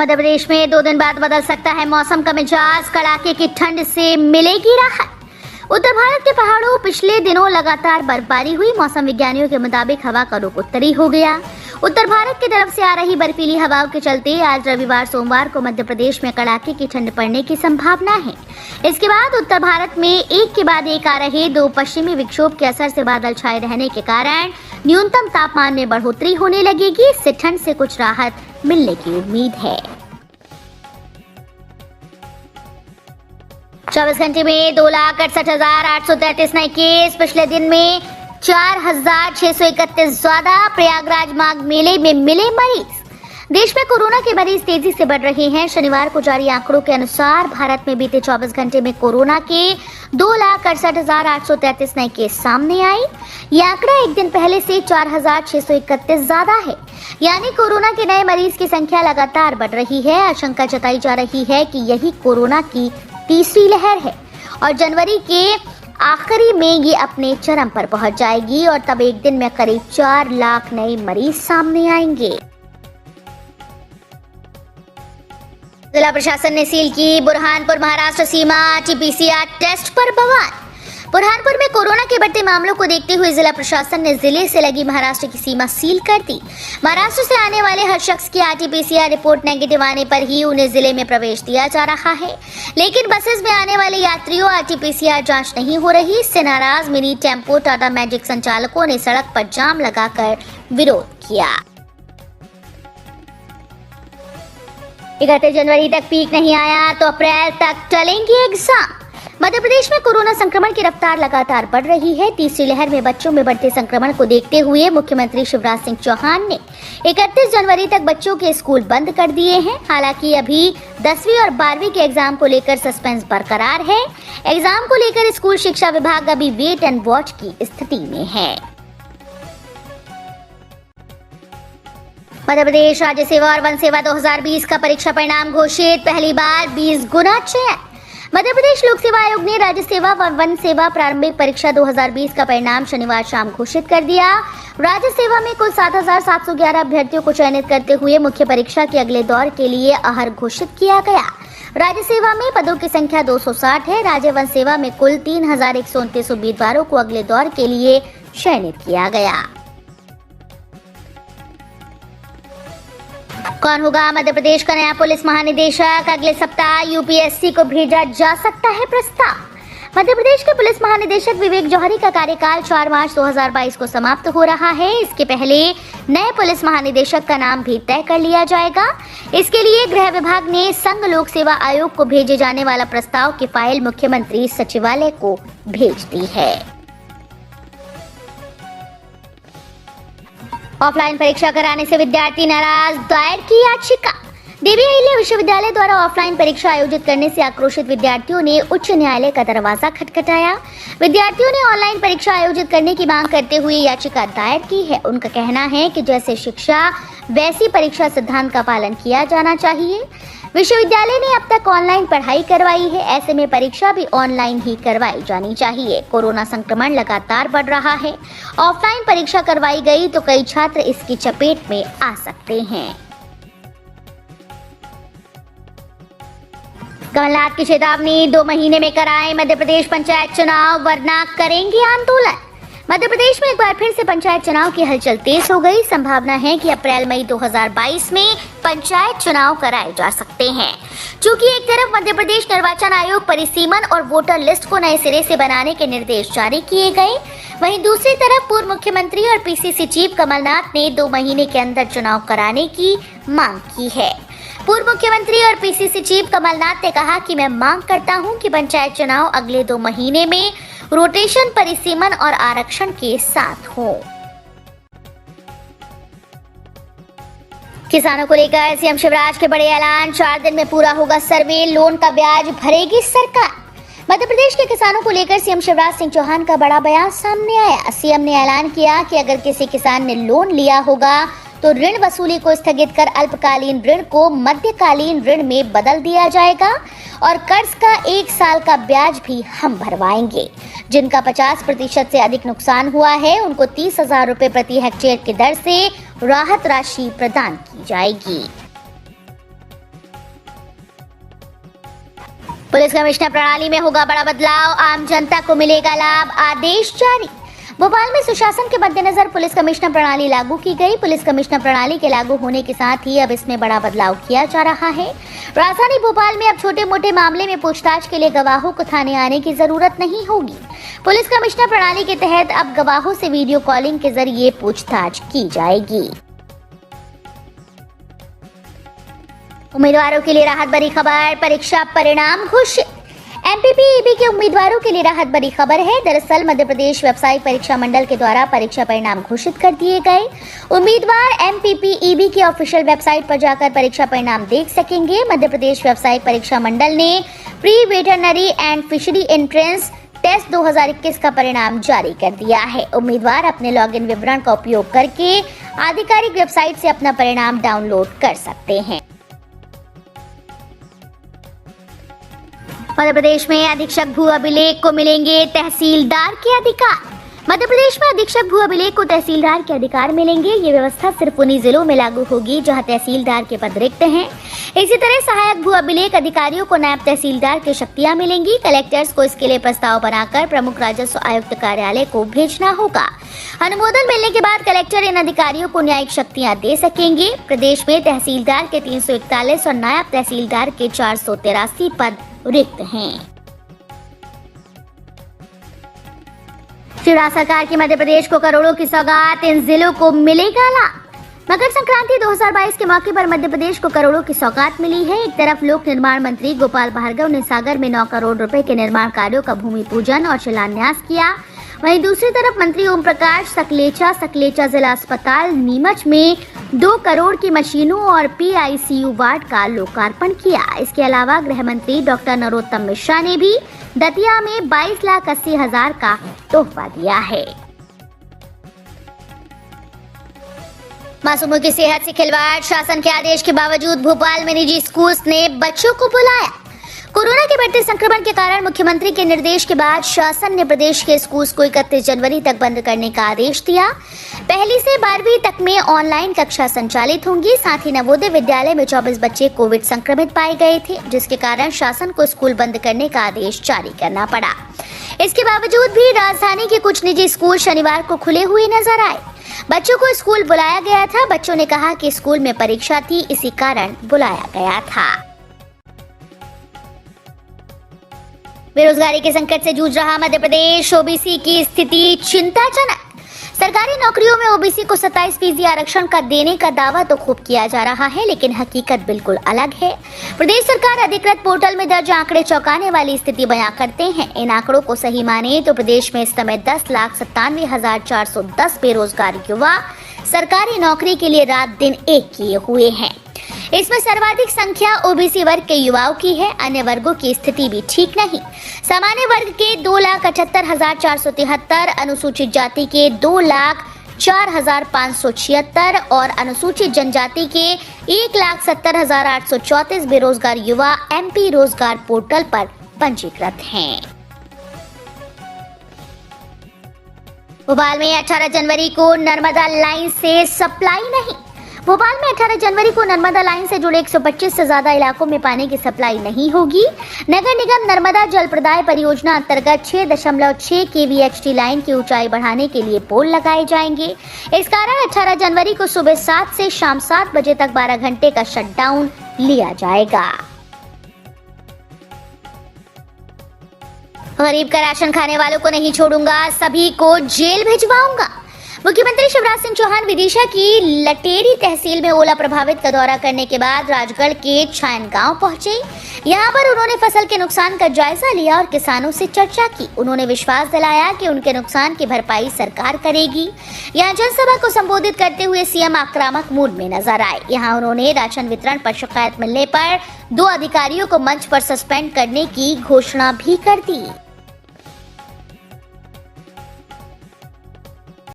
मध्य प्रदेश में 2 दिन बाद बदल सकता है मौसम का मिजाज, कड़ाके की ठंड से मिलेगी राहत। उत्तर भारत के पहाड़ों पिछले दिनों लगातार बर्फबारी हुई। मौसम विज्ञानियों के मुताबिक हवा का रुख उत्तरी हो गया। उत्तर भारत की तरफ से आ रही बर्फीली हवाओं के चलते आज रविवार सोमवार को मध्य प्रदेश में कड़ाके की ठंड पड़ने की संभावना है। इसके बाद उत्तर भारत में एक के बाद एक आ रहे 2 पश्चिमी विक्षोभ के असर से बादल छाए रहने के कारण न्यूनतम तापमान में बढ़ोतरी होने लगेगी। इससे ठंड से कुछ राहत मिलने की उम्मीद है। 24 घंटे में 2,68,833 नए केस। पिछले दिन में 4,631 ज्यादा। प्रयागराज माघ मेले में मिले मरीज। देश में कोरोना के मरीज तेजी से बढ़ रहे हैं। शनिवार को जारी आंकड़ों के अनुसार भारत में बीते 24 घंटे में कोरोना के 2,68,833 नए केस सामने आए। ये आंकड़ा एक दिन पहले से 4,631 ज्यादा है। यानी कोरोना के नए मरीज की संख्या लगातार बढ़ रही है। आशंका जताई जा रही है कि यही कोरोना की तीसरी लहर है और जनवरी के आखिरी में ये अपने चरम पर पहुंच जाएगी और तब एक दिन में करीब 4 लाख नए मरीज सामने आएंगे। जिला प्रशासन ने सील की बुरहानपुर महाराष्ट्र सीमा। आरटी-पीसीआर टेस्ट पर बवाल। बुरहानपुर में कोरोना के बढ़ते मामलों को देखते हुए जिला प्रशासन ने जिले से लगी महाराष्ट्र की सीमा सील कर दी। महाराष्ट्र से आने वाले हर शख्स की आरटी-पीसीआर रिपोर्ट नेगेटिव आने पर ही उन्हें जिले में प्रवेश दिया जा रहा है। लेकिन बसेस में आने वाले यात्रियों आरटी-पीसीआर जांच नहीं हो रही। इससे नाराज मिनी टेम्पो टाटा मैजिक संचालकों ने सड़क पर जाम लगाकर विरोध किया। 31 जनवरी तक पीक नहीं आया तो अप्रैल तक टलेंगे एग्जाम। मध्य प्रदेश में कोरोना संक्रमण की रफ्तार लगातार बढ़ रही है। तीसरी लहर में बच्चों में बढ़ते संक्रमण को देखते हुए मुख्यमंत्री शिवराज सिंह चौहान ने 31 जनवरी तक बच्चों के स्कूल बंद कर दिए हैं। हालांकि अभी 10वीं और 12वीं के एग्जाम को लेकर सस्पेंस बरकरार है। एग्जाम को लेकर स्कूल शिक्षा विभाग अभी वेट एंड वॉच की स्थिति में है। मध्य प्रदेश राज्य सेवा और वन सेवा 2020 का परीक्षा परिणाम घोषित। पहली बार 20 गुना चयन। मध्य प्रदेश लोक सेवा आयोग ने राज्य सेवा व वन सेवा प्रारंभिक परीक्षा 2020 का परिणाम शनिवार शाम घोषित कर दिया। राज्य सेवा में कुल 7,711 अभ्यर्थियों को चयनित करते हुए मुख्य परीक्षा के अगले दौर के लिए अहर घोषित किया गया। राज्य सेवा में पदों की संख्या 260 है। राज्य वन सेवा में कुल 3,129 उम्मीदवारों को अगले दौर के लिए चयनित किया गया। कौन होगा मध्य प्रदेश का नया पुलिस महानिदेशक? अगले सप्ताह यूपीएससी को भेजा जा सकता है प्रस्ताव। मध्य प्रदेश के पुलिस महानिदेशक विवेक जौहरी का कार्यकाल 4 मार्च 2022 को समाप्त हो रहा है। इसके पहले नए पुलिस महानिदेशक का नाम भी तय कर लिया जाएगा। इसके लिए गृह विभाग ने संघ लोक सेवा आयोग को भेजे जाने वाला प्रस्ताव की फाइल मुख्यमंत्री सचिवालय को भेज दी है। ऑफलाइन परीक्षा कराने से विद्यार्थी नाराज, दायर की याचिका। देवी अहिल्या विश्वविद्यालय द्वारा ऑफलाइन परीक्षा आयोजित करने से आक्रोशित विद्यार्थियों ने उच्च न्यायालय का दरवाजा खटखटाया। विद्यार्थियों ने ऑनलाइन परीक्षा आयोजित करने की मांग करते हुए याचिका दायर की है। उनका कहना है कि जैसे शिक्षा वैसी परीक्षा सिद्धांत का पालन किया जाना चाहिए। विश्वविद्यालय ने अब तक ऑनलाइन पढ़ाई करवाई है, ऐसे में परीक्षा भी ऑनलाइन ही करवाई जानी चाहिए। कोरोना संक्रमण लगातार बढ़ रहा है। ऑफलाइन परीक्षा करवाई गई तो कई छात्र इसकी चपेट में आ सकते हैं। कमलनाथ की चेतावनी, 2 महीने में कराएं मध्य प्रदेश पंचायत चुनाव वरना करेंगे आंदोलन। मध्य प्रदेश में एक बार फिर से पंचायत चुनाव की हलचल तेज हो गई। संभावना है कि अप्रैल मई 2022 में पंचायत चुनाव कराए जा सकते हैं। चूंकि एक तरफ मध्य प्रदेश निर्वाचन आयोग परिसीमन और वोटर लिस्ट को नए सिरे से बनाने के निर्देश जारी किए गए, वहीं दूसरी तरफ पूर्व मुख्यमंत्री और पीसीसी चीफ कमलनाथ ने 2 महीने के अंदर चुनाव कराने की मांग की है। पूर्व मुख्यमंत्री और पीसीसी चीफ कमलनाथ ने कहा कि मैं मांग करता हूं कि पंचायत चुनाव अगले 2 महीने में रोटेशन, परिसीमन और आरक्षण के साथ हो। किसानों को लेकर सीएम शिवराज के बड़े ऐलान। 4 दिन में पूरा होगा सर्वे, लोन का ब्याज भरेगी सरकार। मध्य प्रदेश के किसानों को लेकर सीएम शिवराज सिंह चौहान का बड़ा बयान सामने आया। सीएम ने ऐलान किया कि अगर किसी किसान ने लोन लिया होगा तो ऋण वसूली को स्थगित कर अल्पकालीन ऋण को मध्यकालीन ऋण में बदल दिया जाएगा और कर्ज का 1 साल का ब्याज भी हम भरवाएंगे। जिनका 50% से अधिक नुकसान हुआ है उनको 30,000 रुपए प्रति हेक्टेयर की दर से राहत राशि प्रदान की जाएगी। पुलिस कमिश्नर प्रणाली में होगा बड़ा बदलाव, आम जनता को मिलेगा लाभ, आदेश जारी। भोपाल में सुशासन के मद्देनजर पुलिस कमिश्नर प्रणाली लागू की गई। पुलिस कमिश्नर प्रणाली के लागू होने के साथ ही अब इसमें बड़ा बदलाव किया जा रहा है। राजधानी भोपाल में अब छोटे मोटे मामले में पूछताछ के लिए गवाहों को थाने आने की जरूरत नहीं होगी। पुलिस कमिश्नर प्रणाली के तहत अब गवाहों से वीडियो कॉलिंग के जरिए पूछताछ की जाएगी। उम्मीदवारों के लिए राहत भरी खबर, परीक्षा परिणाम घोषित। एमपीपीईबी के उम्मीदवारों के लिए राहत भरी खबर है। दरअसल मध्य प्रदेश व्यावसायिक परीक्षा मंडल के द्वारा परीक्षा परिणाम घोषित कर दिए गए। उम्मीदवार एमपीपीईबी की ऑफिशियल वेबसाइट पर जाकर परीक्षा परिणाम देख सकेंगे। मध्य प्रदेश व्यावसायिक परीक्षा मंडल ने pre veterinary and fishery entrance test 2021 का परिणाम जारी कर दिया है। उम्मीदवार अपने लॉगिन विवरण का उपयोग करके आधिकारिक वेबसाइट से अपना परिणाम डाउनलोड कर सकते हैं। मध्य प्रदेश में अधीक्षक भू अभिलेख को मिलेंगे तहसीलदार के अधिकार। मध्य प्रदेश में अधीक्षक भू अभिलेख को तहसीलदार के अधिकार मिलेंगे। ये व्यवस्था सिर्फ उन्हीं जिलों में लागू होगी जहां तहसीलदार के पद रिक्त हैं। इसी तरह सहायक भू अभिलेख अधिकारियों को नायब तहसीलदार की शक्तियां मिलेंगी। कलेक्टर्स को इसके लिए प्रस्ताव बनाकर प्रमुख राजस्व आयुक्त कार्यालय को भेजना होगा। अनुमोदन मिलने के बाद कलेक्टर इन अधिकारियों को न्यायिक शक्तियां दे सकेंगे। प्रदेश में तहसीलदार के 341 और नायब तहसीलदार के 483 पद रिक्त हैं। शिवराज सरकार की मध्य प्रदेश को करोड़ों की सौगात, इन जिलों को मिलेगा लाभ। मकर संक्रांति 2022 के मौके पर मध्य प्रदेश को करोड़ों की सौगात मिली है। एक तरफ लोक निर्माण मंत्री गोपाल भार्गव ने सागर में 9 करोड़ रुपए के निर्माण कार्यों का भूमि पूजन और शिलान्यास किया, वहीं दूसरी तरफ मंत्री ओम प्रकाश सकलेचा जिला अस्पताल नीमच में 2 करोड़ की मशीनों और पीआईसीयू वार्ड का लोकार्पण किया। इसके अलावा गृह मंत्री डॉक्टर नरोत्तम मिश्रा ने भी दतिया में 22,80,000 का तोहफा दिया है। मासूमों की सेहत से खिलवाड़, शासन के आदेश के बावजूद भोपाल में निजी स्कूल्स ने बच्चों को बुलाया। कोरोना के बढ़ते संक्रमण के कारण मुख्यमंत्री के निर्देश के बाद शासन ने प्रदेश के स्कूल्स को 31 जनवरी तक बंद करने का आदेश दिया। पहली से 12वीं तक में ऑनलाइन कक्षा संचालित होंगी। साथ ही नवोदय विद्यालय में 24 बच्चे कोविड संक्रमित पाए गए थे, जिसके कारण शासन को स्कूल बंद करने का आदेश जारी करना पड़ा। इसके बावजूद भी राजधानी के कुछ निजी स्कूल शनिवार को खुले हुए नजर आए। बच्चों को स्कूल बुलाया गया था। बच्चों ने कहा कि स्कूल में परीक्षा थी, इसी कारण बुलाया गया था। बेरोजगारी के संकट से जूझ रहा मध्य प्रदेश, ओबीसी की स्थिति चिंताजनक। सरकारी नौकरियों में ओबीसी को 27% आरक्षण का देने का दावा तो खूब किया जा रहा है, लेकिन हकीकत बिल्कुल अलग है। प्रदेश सरकार अधिकृत पोर्टल में दर्ज आंकड़े चौंकाने वाली स्थिति बयां करते हैं। इन आंकड़ों को सही माने तो प्रदेश में इस समय 10,97,410 बेरोजगार युवा सरकारी नौकरी के लिए रात दिन एक किए हुए हैं। इसमें सर्वाधिक संख्या ओबीसी वर्ग के युवाओं की है। अन्य वर्गों की स्थिति भी ठीक नहीं। सामान्य वर्ग के 2,78,473, अनुसूचित जाति के 2,04,576 और अनुसूचित जनजाति के 1,70,834 बेरोजगार युवा एमपी रोजगार पोर्टल पर पंजीकृत हैं। भोपाल में 18 जनवरी को नर्मदा लाइन से सप्लाई नहीं। भोपाल में 18 जनवरी को नर्मदा लाइन से जुड़े 125 से ज्यादा इलाकों में पानी की सप्लाई नहीं होगी। नगर निगम नर्मदा जल प्रदाय परियोजना अंतर्गत 6.6 kVHT लाइन की ऊंचाई बढ़ाने के लिए पोल लगाए जाएंगे। इस कारण 18 जनवरी को सुबह 7 से शाम 7 बजे तक 12 घंटे का शटडाउन लिया जाएगा। गरीब का राशन खाने वालों को नहीं छोड़ूंगा, सभी को जेल भिजवाऊंगा। मुख्यमंत्री शिवराज सिंह चौहान विदिशा की लटेरी तहसील में ओला प्रभावित का दौरा करने के बाद राजगढ़ के छायन गांव पहुंचे। यहां पर उन्होंने फसल के नुकसान का जायजा लिया और किसानों से चर्चा की। उन्होंने विश्वास दिलाया कि उनके नुकसान की भरपाई सरकार करेगी। यहां जनसभा को संबोधित करते हुए सीएम आक्रामक मूड में नजर आए। यहां उन्होंने राशन वितरण पर शिकायत मिलने पर 2 अधिकारियों को मंच पर सस्पेंड करने की घोषणा भी कर दी।